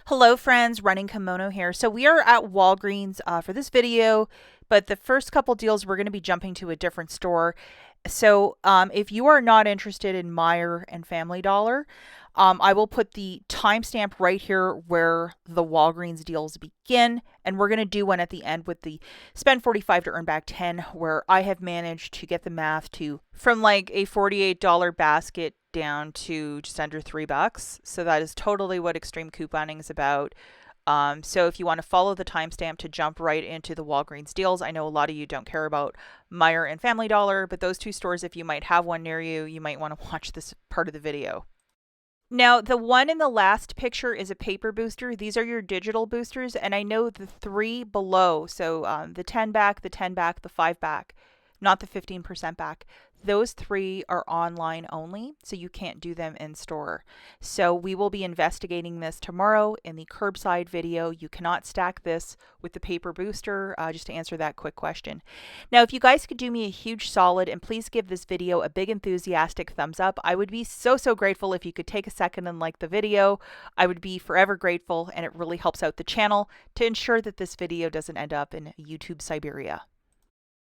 Hello friends, Running Kimono here. So we are at Walgreens for this video, but the first couple deals we're going to be jumping to a different store. So if you are not interested in Meijer and Family Dollar, I will put the timestamp right here where the Walgreens deals begin, and we're going to do one at the end with the spend 45 to earn back 10, where I have managed to get the math to from like a $48 basket down to just under $3. So that is totally what extreme couponing is about. So if you want to follow the timestamp to jump right into the Walgreens deals, I know a lot of you don't care about Meijer and Family Dollar, but those two stores, if you might have one near you, you might want to watch this part of the video. Now, the one in the last picture is a paper booster. These are your digital boosters, and I know the three below, so the 10 back, the 10 back, the 5 back, not the 15% back. Those three are online only, so you can't do them in store. So we will be investigating this tomorrow in the curbside video. You cannot stack this with the paper booster, just to answer that quick question. Now, if you guys could do me a huge solid and please give this video a big enthusiastic thumbs up, I would be so grateful if you could take a second and like the video. I would be forever grateful, and it really helps out the channel to ensure that this video doesn't end up in YouTube Siberia.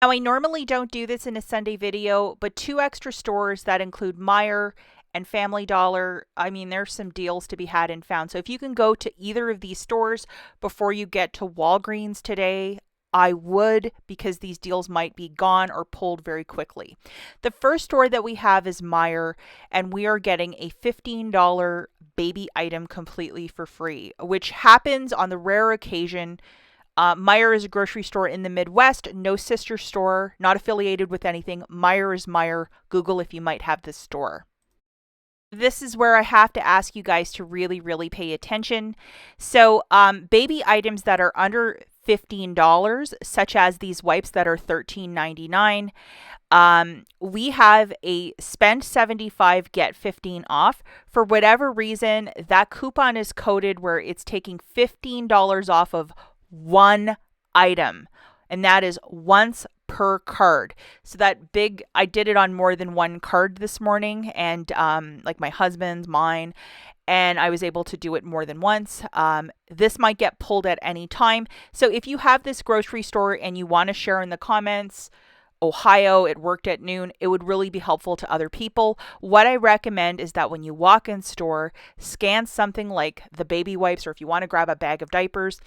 Now, I normally don't do this in a Sunday video, but two extra stores that include Meijer and Family Dollar, I mean, there's some deals to be had and found. So if you can go to either of these stores before you get to Walgreens today, I would, because these deals might be gone or pulled very quickly. The first store that we have is Meijer, and we are getting a $15 baby item completely for free, which happens on the rare occasion. Meijer is a grocery store in the Midwest, no sister store, not affiliated with anything. Meijer is Meijer. Google if you might have this store. This is where I have to ask you guys to really pay attention. So baby items that are under $15, such as these wipes that are $13.99, we have a spend 75 get 15 off. For whatever reason, that coupon is coded where it's taking $15 off of one item, and that is once per card. So that big, I did it on more than one card this morning, and like my husband's, mine, and I was able to do it more than once. This might get pulled at any time. So if you have this grocery store and you want to share in the comments, Ohio, it worked at noon, it would really be helpful to other people. What I recommend is that when you walk in store, scan something like the baby wipes, or if you want to grab a bag of diapers,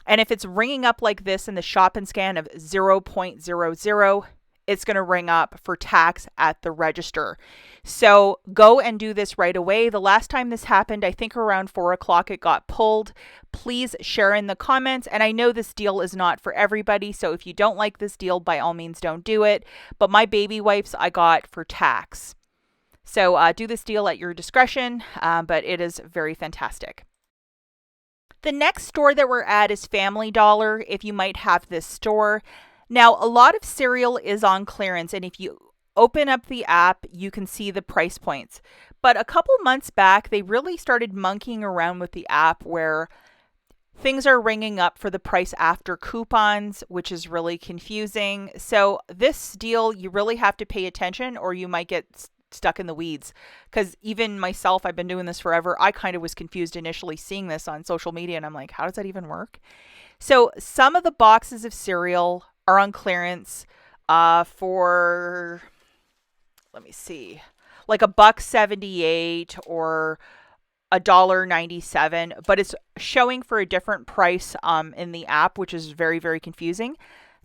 and if it's ringing up like this in the shop and scan of 0.00, it's going to ring up for tax at the register. So go and do this right away. The last time this happened, I think around 4 o'clock, it got pulled. Please share in the comments. And I know this deal is not for everybody, so if you don't like this deal, by all means, don't do it. But my baby wipes I got for tax. So do this deal at your discretion, but it is very fantastic. The next store that we're at is Family Dollar, if you might have this store. Now, a lot of cereal is on clearance, and if you open up the app, you can see the price points. But a couple months back, they really started monkeying around with the app where things are ringing up for the price after coupons, which is really confusing. So this deal, you really have to pay attention, or you might get stuck in the weeds, because even myself, I've been doing this forever. I kind of was confused initially seeing this on social media, and I'm like, how does that even work? So some of the boxes of cereal are on clearance for, let me see, like $1.78 or $1.97, but it's showing for a different price in the app, which is very confusing.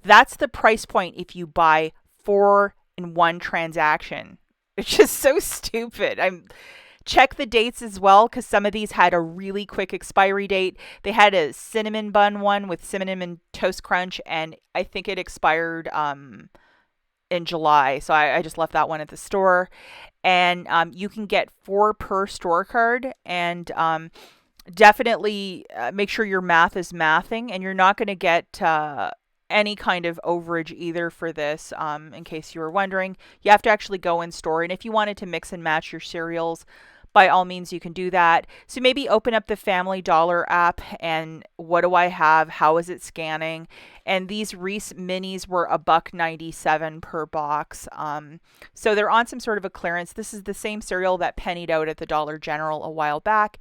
That's the price point if you buy 4 in one transaction. It's just so stupid. Check the dates as well, because some of these had a really quick expiry date. They had a cinnamon bun one with cinnamon toast crunch, and I think it expired in July. So I just left that one at the store. And you can get 4 per store card, and definitely make sure your math is mathing, and you're not going to get any kind of overage either for this. In case you were wondering, you have to actually go in store, and if you wanted to mix and match your cereals, by all means you can do that. So maybe open up the Family Dollar app, and what do I have, how is it scanning? And these Reese minis were $1.97 per box, so they're on some sort of a clearance. This is the same cereal that pennied out at the Dollar General a while back.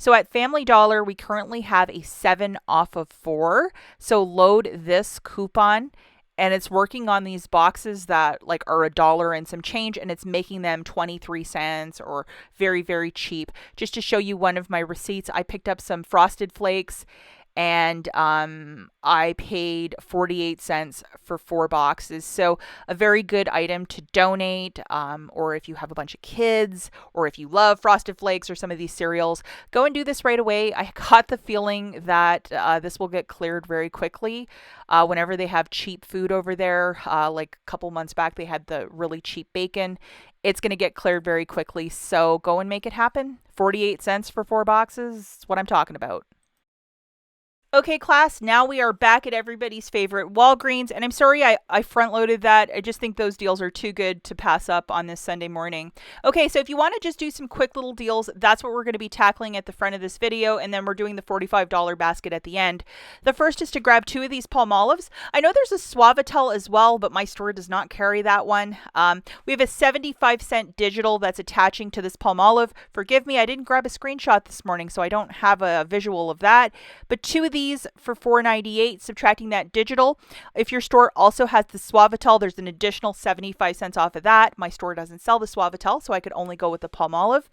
So at Family Dollar, we currently have a 7 off of 4. So load this coupon, and it's working on these boxes that like are $1 and some change, and it's making them 23 cents or very, very cheap. Just to show you one of my receipts, I picked up some Frosted Flakes, and I paid 48 cents for 4 boxes. So a very good item to donate, or if you have a bunch of kids, or if you love Frosted Flakes or some of these cereals, go and do this right away. I got the feeling that this will get cleared very quickly. Whenever they have cheap food over there, like a couple months back, they had the really cheap bacon. It's going to get cleared very quickly. So go and make it happen. 48 cents for 4 boxes is what I'm talking about. Okay, class, now we are back at everybody's favorite Walgreens, and I'm sorry I front-loaded that. I just think those deals are too good to pass up on this Sunday morning. Okay, so if you want to just do some quick little deals, that's what we're going to be tackling at the front of this video, and then we're doing the $45 basket at the end. The first is to grab 2 of these Palmolives. I know there's a Suavitel as well, but my store does not carry that one. We have a 75-cent digital that's attaching to this Palmolive. Forgive me, I didn't grab a screenshot this morning, so I don't have a visual of that, but 2 of these for $4.98, subtracting that digital. If your store also has the Suavitel, there's an additional 75 cents off of that. My store doesn't sell the Suavitel, so I could only go with the Palmolive.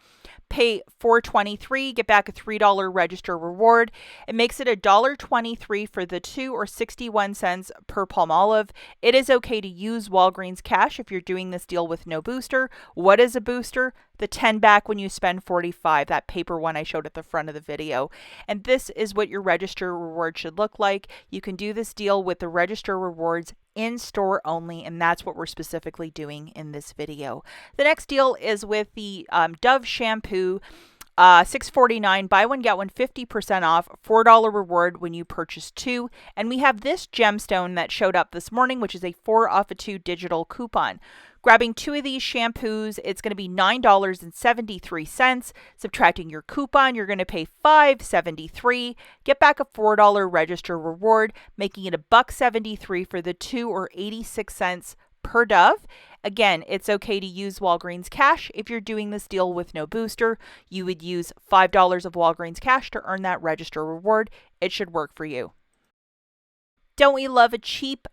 Pay $4.23, get back a $3 register reward. It makes it $1.23 for the 2 or 61 cents per Palmolive. It is okay to use Walgreens cash if you're doing this deal with no booster. What is a booster? The 10 back when you spend 45, that paper one I showed at the front of the video. And this is what your register reward should look like. You can do this deal with the register rewards in store only, and that's what we're specifically doing in this video. The next deal is with the Dove shampoo. $6.49, buy one, get one 50% off, $4 reward when you purchase 2. And we have this gemstone that showed up this morning, which is a 4 off of 2 digital coupon. Grabbing 2 of these shampoos, it's going to be $9.73. Subtracting your coupon, you're going to pay $5.73. Get back a $4 register reward, making it $1.73 for the 2 or 86 cents per Dove. Again, it's okay to use Walgreens cash. If you're doing this deal with no booster, you would use $5 of Walgreens cash to earn that register reward. It should work for you. Don't we love a cheap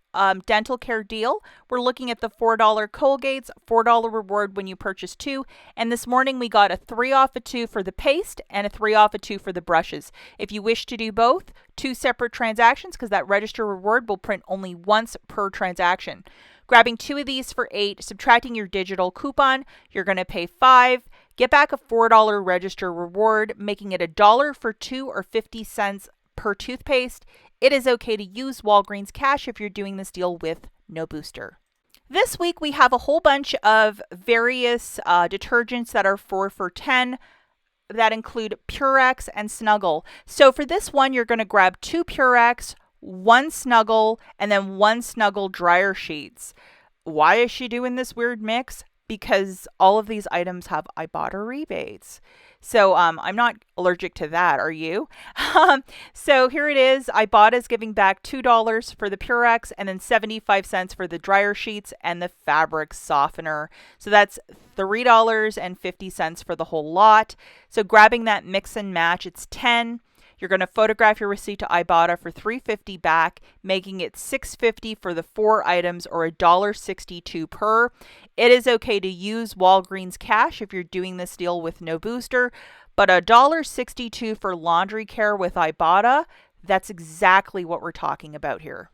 dental care deal? We're looking at the $4 Colgate's, $4 reward when you purchase 2. And this morning we got a 3 off of 2 for the paste and a 3 off of 2 for the brushes. If you wish to do both, 2 separate transactions, because that register reward will print only once per transaction. Grabbing 2 of these for $8, subtracting your digital coupon, you're going to pay $5. Get back a $4 register reward, making it $1 for 2 or 50 cents per toothpaste. It is okay to use Walgreens cash if you're doing this deal with no booster. This week we have a whole bunch of various detergents that are 4 for $10 that include Purex and Snuggle. So for this one, you're going to grab 2 Purex, 1 Snuggle, and then 1 Snuggle dryer sheets. Why is she doing this weird mix? Because all of these items have IBOTTA rebates. So I'm not allergic to that, are you? So here it is. IBOTTA is giving back $2 for the Purex and then 75 cents for the dryer sheets and the fabric softener. So that's $3.50 for the whole lot. So grabbing that mix and match, it's 10. You're going to photograph your receipt to IBOTTA for $3.50 back, making it $6.50 for the 4 items or $1.62 per. It is okay to use Walgreens cash if you're doing this deal with no booster, but $1.62 for laundry care with IBOTTA, that's exactly what we're talking about here.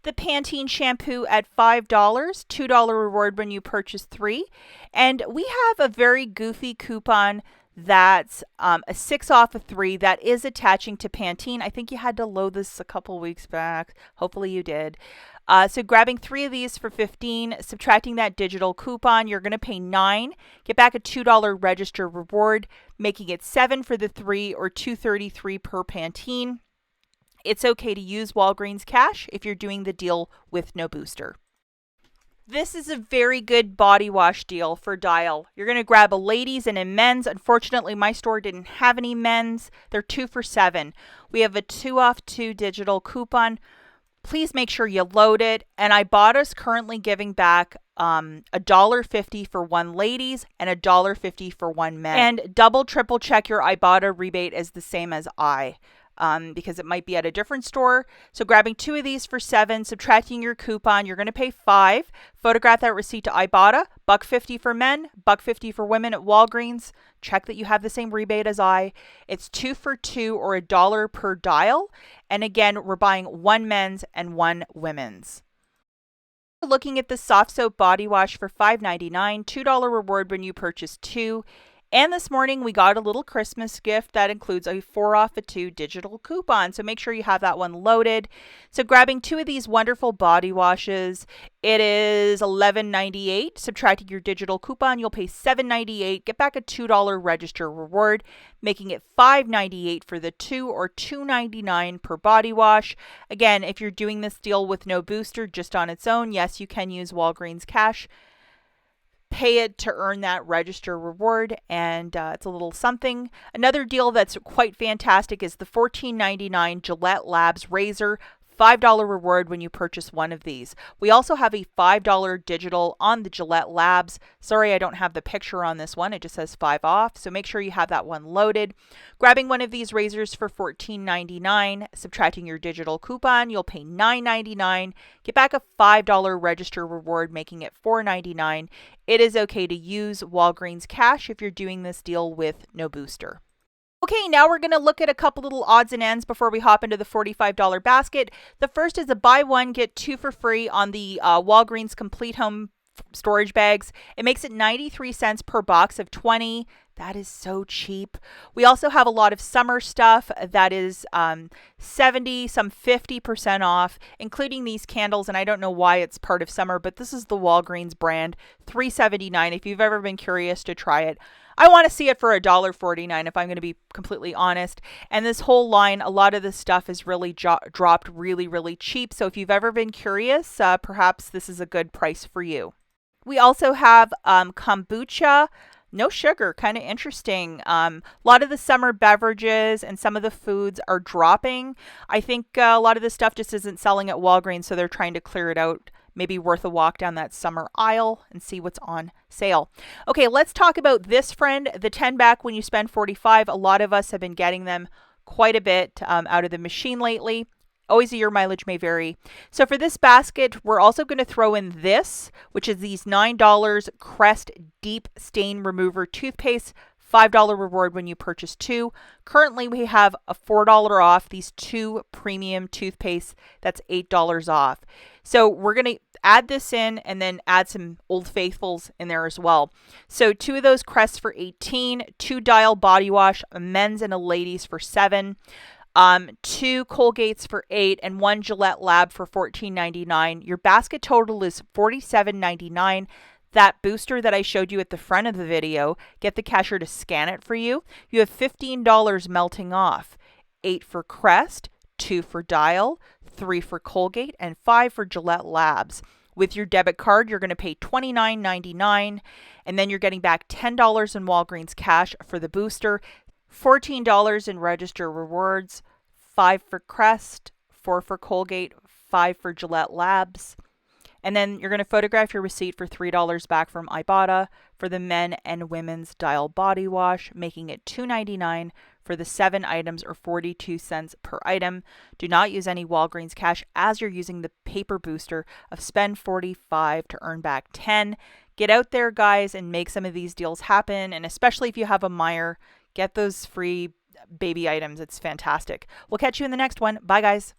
The Pantene shampoo at $5, $2 reward when you purchase 3. And we have a very goofy coupon that's a 6 off of 3 that is attaching to Pantene. I think you had to load this a couple weeks back. Hopefully you did. So grabbing 3 of these for $15, subtracting that digital coupon, you're going to pay $9. Get back a $2 register reward, making it $7 for the 3 or $2.33 per Pantene. It's okay to use Walgreens cash if you're doing the deal with no booster. This is a very good body wash deal for Dial. You're going to grab a ladies and a men's. Unfortunately, my store didn't have any men's. They're 2 for $7. We have a 2 off 2 digital coupon. Please make sure you load it. And IBOTTA's currently giving back $1.50 for one ladies and $1.50 for one men. And double, triple check your IBOTTA rebate is the same as because it might be at a different store. So grabbing 2 of these for $7, subtracting your coupon, you're going to pay $5. Photograph that receipt to IBOTTA, $1.50 for men, $1.50 for women at Walgreens. Check that you have the same rebate as It's 2 for $2 or $1 per dial. And again, we're buying 1 men's and 1 women's. Looking at the soft soap body wash for $5.99, $2 reward when you purchase 2. And this morning we got a little Christmas gift that includes a 4 off of 2 digital coupon. So make sure you have that one loaded. So grabbing 2 of these wonderful body washes, it is $11.98. Subtracting your digital coupon, you'll pay $7.98. Get back a $2 register reward, making it $5.98 for the 2 or $2.99 per body wash. Again, if you're doing this deal with no booster, just on its own, yes, you can use Walgreens cash. Pay it to earn that register reward, and it's a little something. Another deal that's quite fantastic is the $14.99 Gillette Labs razor. $5 reward when you purchase 1 of these. We also have a $5 digital on the Gillette Labs. Sorry, I don't have the picture on this one. It just says 5 off. So make sure you have that one loaded. Grabbing 1 of these razors for $14.99, subtracting your digital coupon, you'll pay $9.99. Get back a $5 register reward, making it $4.99. It is okay to use Walgreens cash if you're doing this deal with no booster. Okay, now we're going to look at a couple little odds and ends before we hop into the $45 basket. The first is a buy 1, get 2 for free on the Walgreens Complete Home storage bags. It makes it 93 cents per box of 20. That is so cheap. We also have a lot of summer stuff that is 70, some 50% off, including these candles. And I don't know why it's part of summer, but this is the Walgreens brand, $3.79. If you've ever been curious to try it, I want to see it for $1.49 if I'm going to be completely honest. And this whole line, a lot of this stuff is really dropped really, really cheap. So if you've ever been curious, perhaps this is a good price for you. We also have kombucha, no sugar, kind of interesting. A lot of the summer beverages and some of the foods are dropping. I think a lot of the stuff just isn't selling at Walgreens, so they're trying to clear it out. Maybe worth a walk down that summer aisle and see what's on sale. Okay, let's talk about this friend, the 10 back when you spend $45. A lot of us have been getting them quite a bit out of the machine lately. Always a year mileage may vary. So for this basket, we're also going to throw in this, which is these $9 Crest Deep Stain Remover toothpaste. $5 reward when you purchase 2. Currently, we have a $4 off these 2 premium toothpaste. That's $8 off. So we're going to add this in and then add some Old Faithfuls in there as well. So 2 of those Crests for $18, 2 Dial body wash, a men's and a ladies for $7. 2 Colgates for $8 and 1 Gillette Lab for $14.99. Your basket total is $47.99. That booster that I showed you at the front of the video, get the cashier to scan it for you. You have $15 melting off. 8 for Crest, 2 for Dial, 3 for Colgate, and 5 for Gillette Labs. With your debit card, you're going to pay $29.99, and then you're getting back $10 in Walgreens cash for the booster, $14 in register rewards, 5 for Crest, 4 for Colgate, 5 for Gillette Labs. And then you're going to photograph your receipt for $3 back from IBOTTA for the men and women's Dial body wash, making it $2.99 for the 7 items or 42 cents per item. Do not use any Walgreens cash as you're using the paper booster of spend $45 to earn back $10. Get out there, guys, and make some of these deals happen. And especially if you have a Meijer, get those free baby items. It's fantastic. We'll catch you in the next one. Bye, guys.